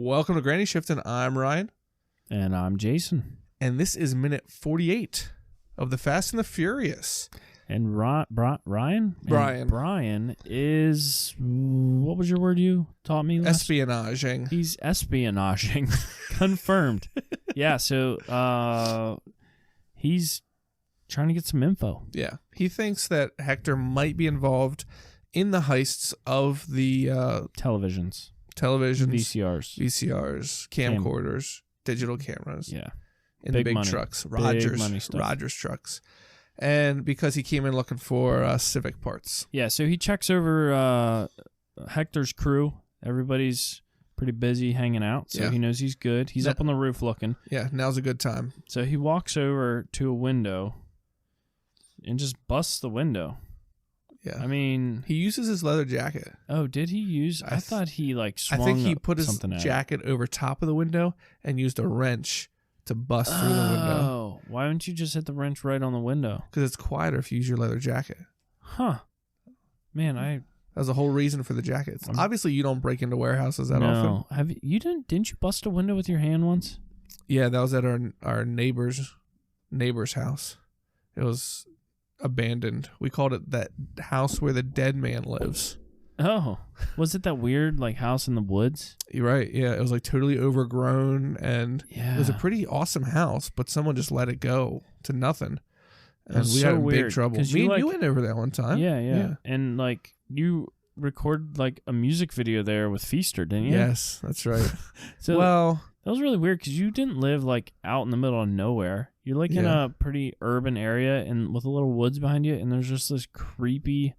Welcome to Granny Shift, and I'm Ryan. And I'm Jason. And this is minute 48 of The Fast and the Furious. And Ryan? Brian is, what was your word you taught me last? Espionaging. He's espionaging. Confirmed. Yeah, so he's trying to get some info. Yeah. He thinks that Hector might be involved in the heists of the Televisions, VCRs, camcorders, digital cameras. Yeah. In the big trucks. Rogers trucks. And because he came in looking for Civic parts. Yeah, so he checks over Hector's crew. Everybody's pretty busy hanging out, so he knows he's good. He's up on the roof looking. Yeah, now's a good time. So he walks over to a window and just busts the window. Yeah. I mean, he uses his leather jacket. Oh, did he use? I thought he swung. I think he put his jacket over top of the window and used a wrench to bust through the window. Oh, why don't you just hit the wrench right on the window? Because it's quieter if you use your leather jacket. Huh. Man, That's the whole reason for the jackets. Obviously, you don't break into warehouses that often. Didn't you bust a window with your hand once? Yeah, that was at our neighbor's house. It was abandoned. We called it that house where the dead man lives. Oh, was it that weird house in the woods? You're right. Yeah, it was totally overgrown, and it was a pretty awesome house, but someone just let it go to nothing, and we had big trouble. You went over that one time. Yeah. And you recorded a music video there with Feaster, didn't you? Yes, that's right. That was really weird because you didn't live out in the middle of nowhere. You're in a pretty urban area and with a little woods behind you, and there's just this creepy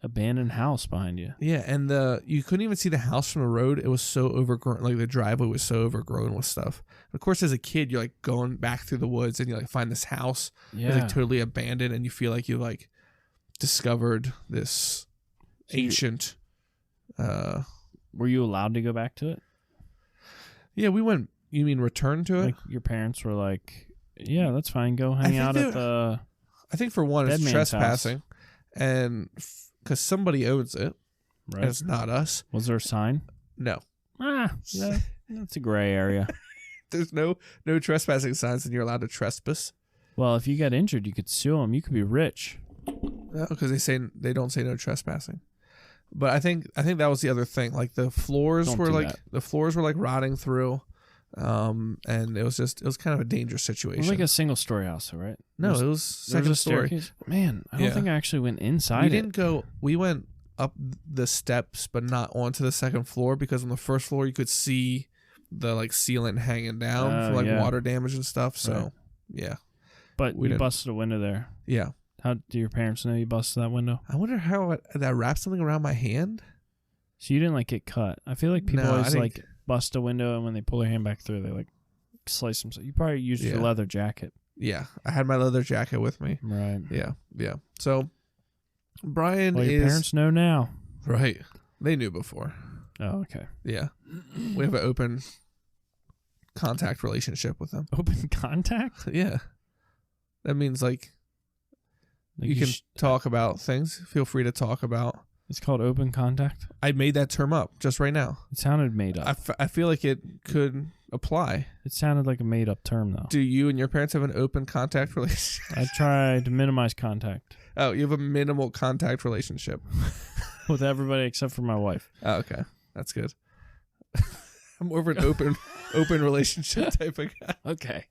abandoned house behind you. Yeah, and you couldn't even see the house from the road. It was so overgrown. The driveway was so overgrown with stuff. Of course, as a kid, you're going back through the woods and you find this house. Yeah. It's totally abandoned, and you feel like you discovered this ancient. Were you allowed to go back to it? Yeah, we went. You mean return to it? Your parents were like, "Yeah, that's fine. Go hang out at the." I think for one, it's trespassing, house. And because somebody owns it, right? And it's not us. Was there a sign? No. That's a gray area. There's no trespassing signs, and you're allowed to trespass. Well, if you got injured, you could sue them. You could be rich. No, because they don't say no trespassing. But I think that was the other thing. The floors were rotting through, and it was kind of a dangerous situation. It was a single story house, though, right? No, it was second story. Staircase? Man, I don't think I actually went inside. We went up the steps, but not onto the second floor, because on the first floor you could see the sealant hanging down for water damage and stuff. So yeah, but we busted a window there. Yeah. How do your parents know you busted that window? I wonder how that wrapped something around my hand. So you didn't get cut. I feel like people always bust a window, and when they pull their hand back through, they slice themselves. You probably used your leather jacket. Yeah, I had my leather jacket with me. Right. Yeah. So Brian your parents know now. Right. They knew before. Oh, okay. Yeah. We have an open contact relationship with them. Open contact? Yeah. That means you can talk about things. Feel free to talk about. It's called open contact? I made that term up just right now. It sounded made up. I feel like it could apply. It sounded like a made up term, though. Do you and your parents have an open contact relationship? I try to minimize contact. Oh, you have a minimal contact relationship. With everybody except for my wife. Oh, okay. That's good. I'm more of an open relationship type of guy. Okay.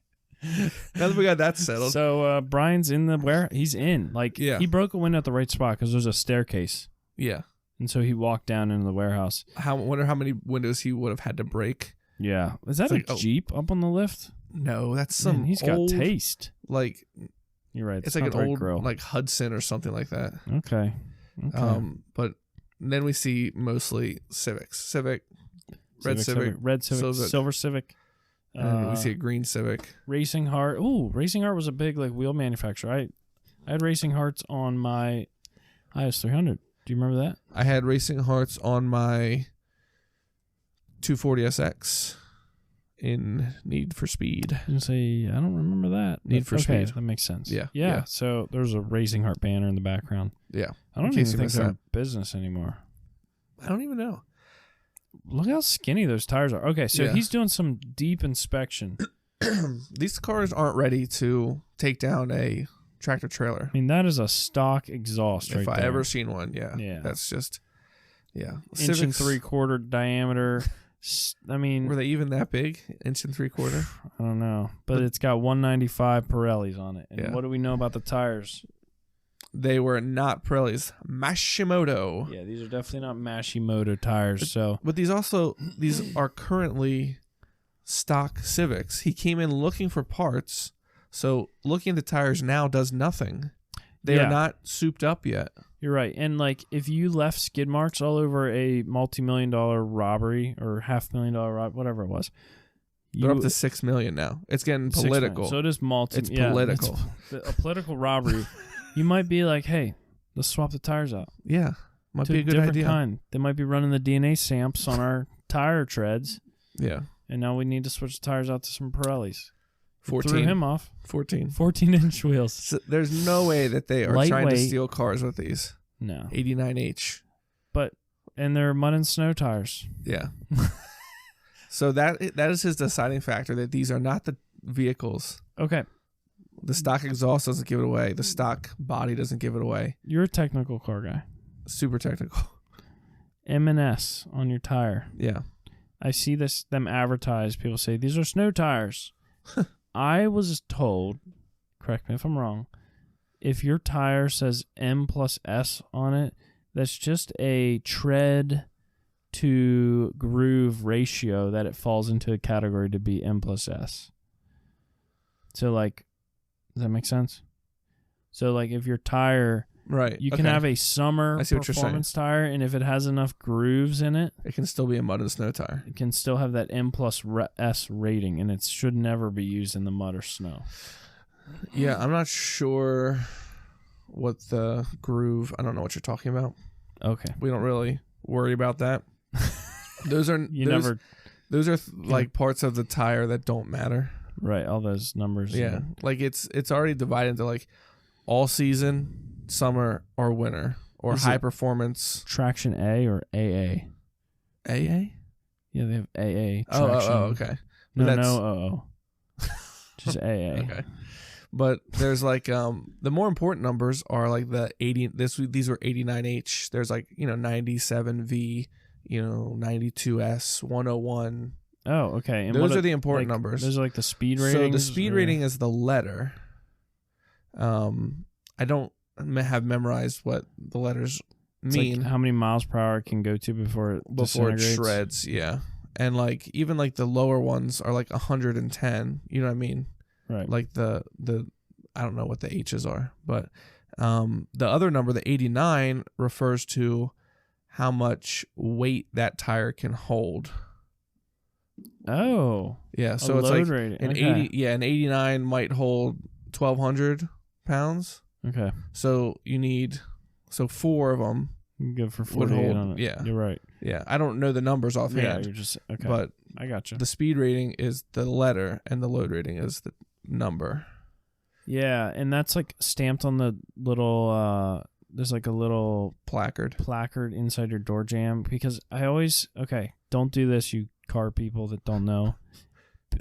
Now that we got that settled. So Brian's in the he's in. He broke a window at the right spot because there's a staircase. Yeah. And so he walked down into the warehouse. I wonder how many windows he would have had to break. Yeah. Is that a Jeep up on the lift? No, that's some he's got taste. You're right. It's an old grill. Hudson or something like that. Okay. But then we see mostly Civics. Red Civic, Silver Civic. And we see a green Civic. Racing Heart. Ooh, Racing Heart was a big wheel manufacturer. I had Racing Hearts on my IS300. Do you remember that? I had Racing Hearts on my 240SX in Need for Speed. I don't remember that. Need for Speed. That makes sense. Yeah. So there's a Racing Heart banner in the background. Yeah. I don't even think they're in business anymore. I don't even know. Look how skinny those tires are. Okay, so he's doing some deep inspection. These cars aren't ready to take down a tractor trailer. I mean, that is a stock exhaust if I ever seen one, that's just, inch and 3/4 diameter. I mean, were they even that big? Inch and 3/4? I don't know, but it's got 195 Pirellis on it. And what do we know about the tires? They were not Pirellis, Mashimoto. Yeah, these are definitely not Mashimoto tires. But these are currently stock Civics. He came in looking for parts, so looking at the tires now does nothing. They are not souped up yet. You're right. And like if you left skid marks all over a multi-million-dollar robbery or $500,000 robbery, whatever it was. They're up to $6 million now. It's getting political. So it is It's political. It's a political robbery. You might be like, hey, let's swap the tires out. Yeah. Might be a good idea. Kind. They might be running the DNA stamps on our tire treads. Yeah. And now we need to switch the tires out to some Pirellis. 14. Threw him off. 14-inch wheels. So there's no way that they are trying to steal cars with these. No. 89H. And they're mud and snow tires. Yeah. So that is his deciding factor, that these are not the vehicles. Okay. The stock exhaust doesn't give it away. The stock body doesn't give it away. You're a technical car guy. Super technical. M&S on your tire. Yeah. I see them advertised. People say, these are snow tires. I was told, correct me if I'm wrong, if your tire says M+S on it, that's just a tread to groove ratio that it falls into a category to be M+S. So, like, does that make sense? So, like, if your tire, you can have a summer performance tire, and if it has enough grooves in it, it can still be a mud and snow tire. It can still have that M+S rating, and it should never be used in the mud or snow. Yeah, I'm not sure what the groove. I don't know what you're talking about. Okay, we don't really worry about that. Those are like parts of the tire that don't matter. Right, all those numbers. Yeah, like it's already divided into like all season, summer, or winter, or high performance. Traction A or AA? AA? Yeah, they have AA. Traction. Oh, okay. No, just AA. Okay. But there's like the more important numbers are like the 80. These were 89H. There's like 97V, 92S, 101. Oh, okay. And those are the important numbers. Those are like the speed rating. So the speed rating is the letter. I don't have memorized what the letters mean. Like how many miles per hour it can go to before it shreds. Yeah, and like even like the lower ones are like 110. You know what I mean? Right. Like the I don't know what the H's are, but the other number, the 89, refers to how much weight that tire can hold. Oh. Yeah, so it's like rating. An 89 might hold 1,200 pounds. Okay. So you need 4 of them. You go for 48 on it. Yeah. You're right. Yeah, I don't know the numbers offhand. Yeah, you're just okay. But I got you. The speed rating is the letter, and the load rating is the number. Yeah, and that's like stamped on the little. There's like a little placard inside your door jamb, because I always don't do this, you car people that don't know.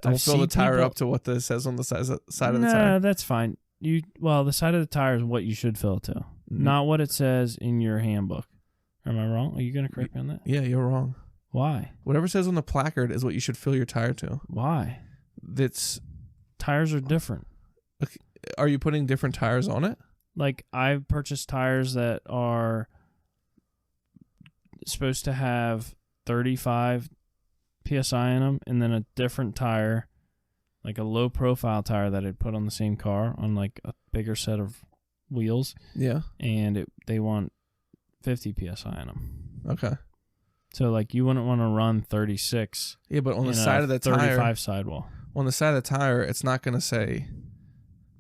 Don't fill the tire up to what this says on the side of the tire. No, that's fine. The side of the tire is what you should fill it to, not what it says in your handbook. Am I wrong? Are you going to correct me on that? Yeah, you're wrong. Why? Whatever says on the placard is what you should fill your tire to. Why? Tires are different. Okay. Are you putting different tires on it? Like, I've purchased tires that are supposed to have 35 PSI in them, and then a different tire, like a low profile tire that I'd put on the same car on like a bigger set of wheels. Yeah. And they want 50 PSI in them. Okay. So like you wouldn't want to run 36. Yeah, but on the side of the 35 tire, sidewall. On the side of the tire, it's not going to say.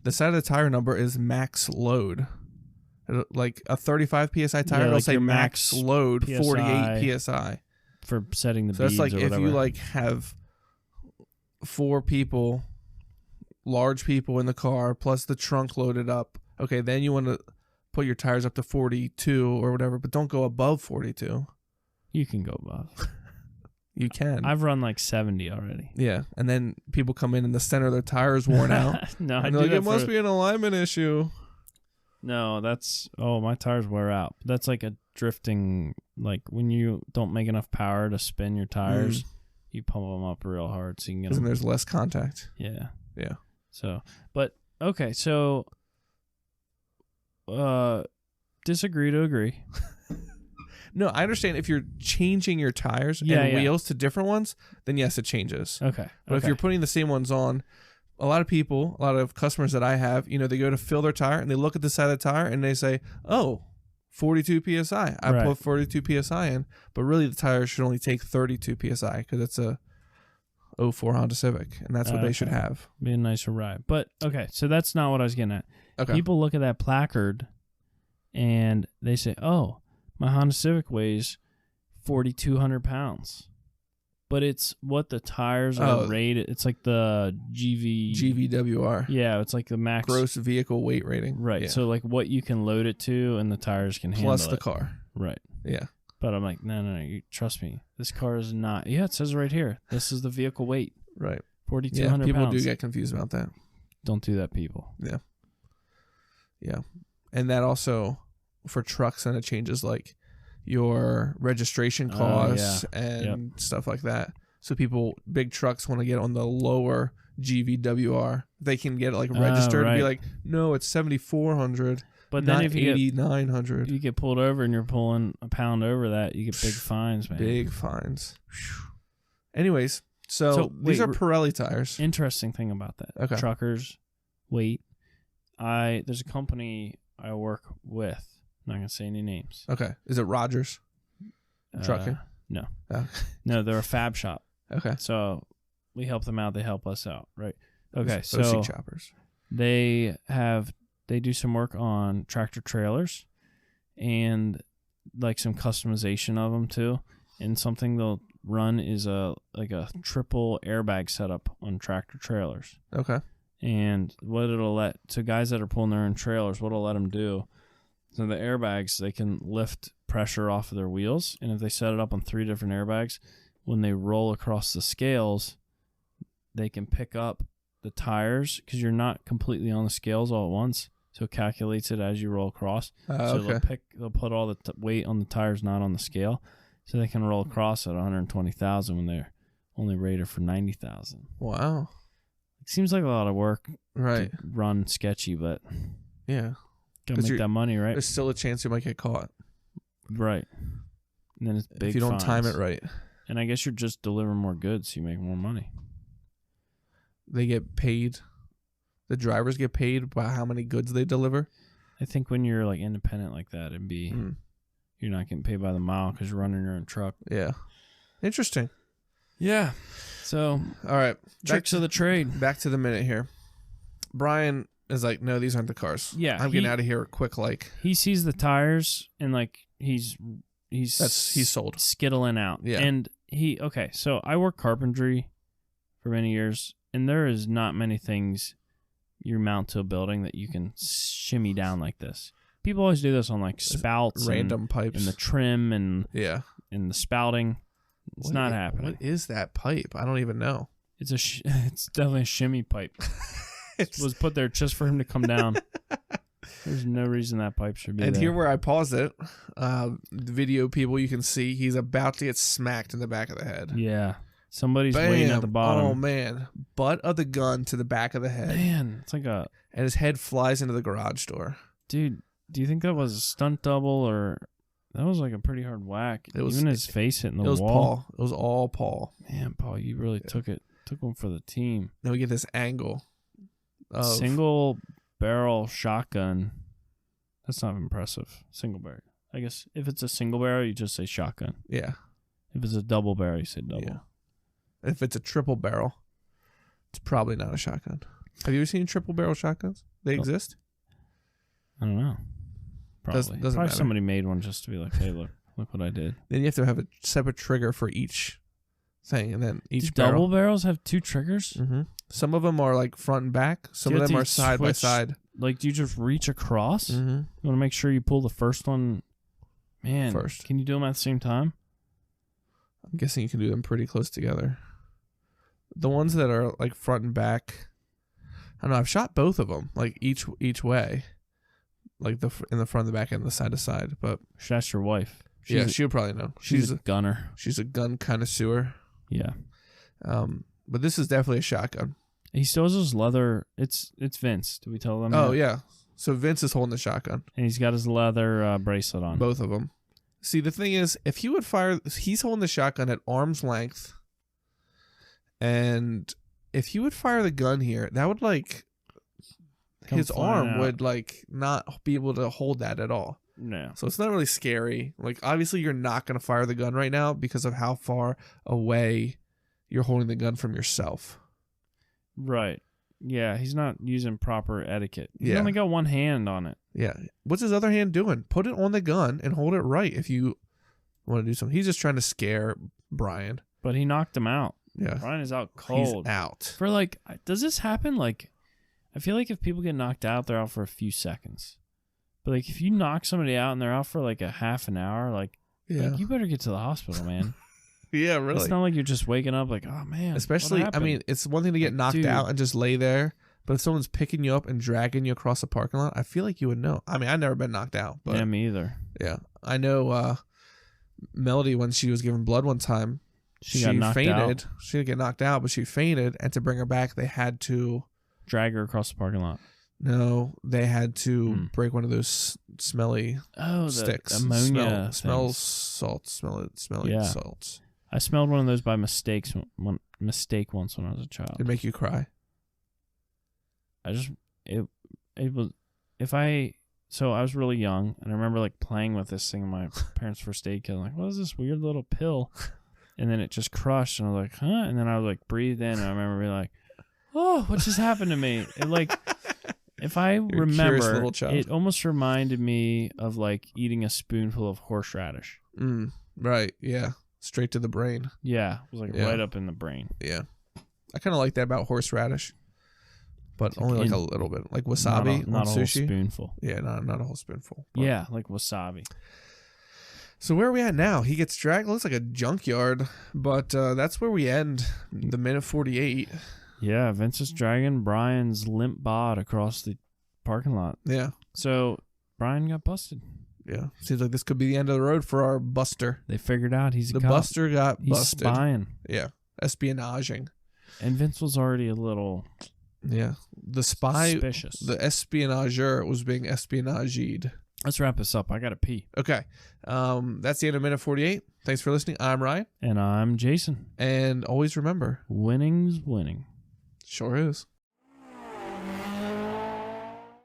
The side of the tire number is max load. Like a 35 PSI tire, it'll say max load PSI 48 PSI. For setting the beads. So that's like if you like have 4 people, large people in the car, plus the trunk loaded up. Okay, then you want to put your tires up to 42 or whatever, but don't go above 42. You can go above. You can. I've run like 70 already. Yeah, and then people come in and the center of their tire is worn out. No, and they're like, it must be an alignment issue. No, my tires wear out. That's like a drifting, like when you don't make enough power to spin your tires, you pump them up real hard so you can get them. And there's less contact. Yeah. Yeah. So, but, okay, so, disagree to agree. No, I understand if you're changing your tires and wheels to different ones, then yes, it changes. Okay. But if you're putting the same ones on, a lot of customers that I have, they go to fill their tire and they look at the side of the tire and they say, oh, 42 PSI. I put 42 PSI in, but really the tire should only take 32 PSI because it's a 04 Honda Civic, and that's what they should have. Be a nicer ride. But, okay, so that's not what I was getting at. Okay. People look at that placard and they say, oh, my Honda Civic weighs 4,200 pounds. But it's what the tires are rated. It's like the GVWR. Yeah, it's like the max. Gross vehicle weight rating. Right. Yeah. So like what you can load it to and the tires can handle Plus the car. Right. Yeah. But I'm like, no, you trust me. This car is not. Yeah, it says right here. This is the vehicle weight. Right. 4,200 pounds. People do get confused about that. Don't do that, people. Yeah. Yeah. And that also, for trucks, then it changes like your registration costs and stuff like that. So big trucks want to get on the lower GVWR. They can get it like registered and be like, no, it's 7,400. But then if you 8,900. You get pulled over and you're pulling a pound over that, you get big fines, man. Big fines. Anyways, so these are Pirelli tires. Interesting thing about that. Okay. Truckers, weight. There's a company I work with. I'm not going to say any names. Okay. Is it Rogers Trucking? No. Oh. No, they're a fab shop. Okay. So we help them out. They help us out, right? Okay. So OC choppers. They do some work on tractor trailers and like some customization of them too. And something they'll run is a triple airbag setup on tractor trailers. Okay. And so guys that are pulling their own trailers, what it'll let them do. So the airbags, they can lift pressure off of their wheels, and if they set it up on 3 different airbags, when they roll across the scales, they can pick up the tires because you're not completely on the scales all at once, so it calculates it as you roll across. So they'll put all the weight on the tires not on the scale, so they can roll across at 120,000 when they're only rated for 90,000. Wow. It seems like a lot of work to run sketchy, but yeah. Gotta make that money, right? There's still a chance you might get caught. Right. And then it's big if you don't time it right. And I guess you're just delivering more goods, so you make more money. They get paid. The drivers get paid by how many goods they deliver. I think when you're like independent like that, you're not getting paid by the mile because you're running your own truck. Yeah. Interesting. Yeah. So, all right. Tricks of the trade. Back to the minute here. Brian is like, no, these aren't the cars. Yeah, I'm getting out of here quick. Like he sees the tires and like he's sold, skittling out. Yeah, and so I work carpentry for many years, and there is not many things you mount to a building that you can shimmy down like this. People always do this on like spouts, random pipes, and the trim, and and the spouting. It's not happening. What is that pipe? I don't even know. It's it's definitely a shimmy pipe. It was put there just for him to come down. There's no reason that pipe should be there. And here where I paused it, the video people, you can see he's about to get smacked in the back of the head. Yeah. Somebody's waiting at the bottom. Oh, man. Butt of the gun to the back of the head. Man, it's like and his head flies into the garage door. Dude, do you think that was a stunt double or... That was like a pretty hard whack. Even his face hitting the wall. Paul. It was all Paul. Man, Paul, you really took one for the team. Now we get this angle. Single barrel shotgun. That's not impressive. Single barrel. I guess if it's a single barrel, you just say shotgun. Yeah. If it's a double barrel, you say double. Yeah. If it's a triple barrel, it's probably not a shotgun. Have you ever seen triple barrel shotguns? They exist? I don't know. Probably. Doesn't Probably matter. Somebody made one just to be like, hey, look what I did. Then you have to have a separate trigger for each thing, and then each double barrels have 2 triggers? Mm-hmm. Some of them are like front and back. Some of them are side by side. Like, do you just reach across? Mm-hmm. You want to make sure you pull the first one. Man, first. Can you do them at the same time? I'm guessing you can do them pretty close together. The ones that are like front and back, I don't know. I've shot both of them, like each way, like in the front, the back, and the side to side. But that's your wife. She'll probably know. She's a gunner. She's a gun connoisseur. Yeah. But this is definitely a shotgun. He still has his leather. It's Vince. Did we tell them? Oh that? yeah. So Vince is holding the shotgun, and he's got his leather bracelet on. Both of them. See, the thing is, if he would fire, he's holding the shotgun at arm's length. And if he would fire the gun here, that would like his arm would like not be able to hold that at all. No. So it's not really scary. Like obviously you're not going to fire the gun right now because of how far away you're holding the gun from yourself. Right. Yeah, he's not using proper etiquette. He's only got one hand on it. Yeah. What's his other hand doing? Put it on the gun and hold it right if you want to do something. He's just trying to scare Brian. But he knocked him out. Yeah. Brian is out cold. He's out. For like, does this happen? Like, I feel like if people get knocked out, they're out for a few seconds. But like, if you knock somebody out and they're out for like a half an hour, like you better get to the hospital, man. Yeah, really. It's not like you're just waking up like, oh man. Especially, I mean, it's one thing to get knocked out and just lay there. But if someone's picking you up and dragging you across the parking lot, I feel like you would know. I mean, I've never been knocked out. But yeah, me either. Yeah. I know Melody, when she was given blood one time, she got fainted. Out. She didn't get knocked out, but she fainted. And to bring her back, they had to drag her across the parking lot. No, they had to break one of those smelly sticks. Ammonia. Smells salts. Smelling salts. I smelled one of those by mistake once when I was a child. Did it make you cry? It was, so I was really young, and I remember like playing with this thing in my parents' first aid kit. I'm like, what is this weird little pill? And then it just crushed, and I was like, huh? And then I was like, breathed in, and I remember being like, oh, what just happened to me? It like, if I remember, it almost reminded me of like eating a spoonful of horseradish. Right, yeah. Straight to the brain. Yeah, it was like right up in the brain. Yeah. I kind of like that about horseradish, but only like a little bit. Like wasabi not on a sushi. Whole spoonful. Yeah, not a whole spoonful. Yeah, like wasabi. So where are we at now? He gets dragged. Looks like a junkyard, but that's where we end the minute 48. Yeah, Vince is dragging Brian's limp bod across the parking lot. Yeah. So Brian got busted. Yeah. Seems like this could be the end of the road for our buster. They figured out he's a cop. The buster got he's busted. Spying. Yeah. Espionaging. And Vince was already a little the spy, suspicious. The espionager was being espionaged. Let's wrap this up. I got to pee. Okay. That's the end of minute 48. Thanks for listening. I'm Ryan. And I'm Jason. And always remember, winning's winning. Sure is.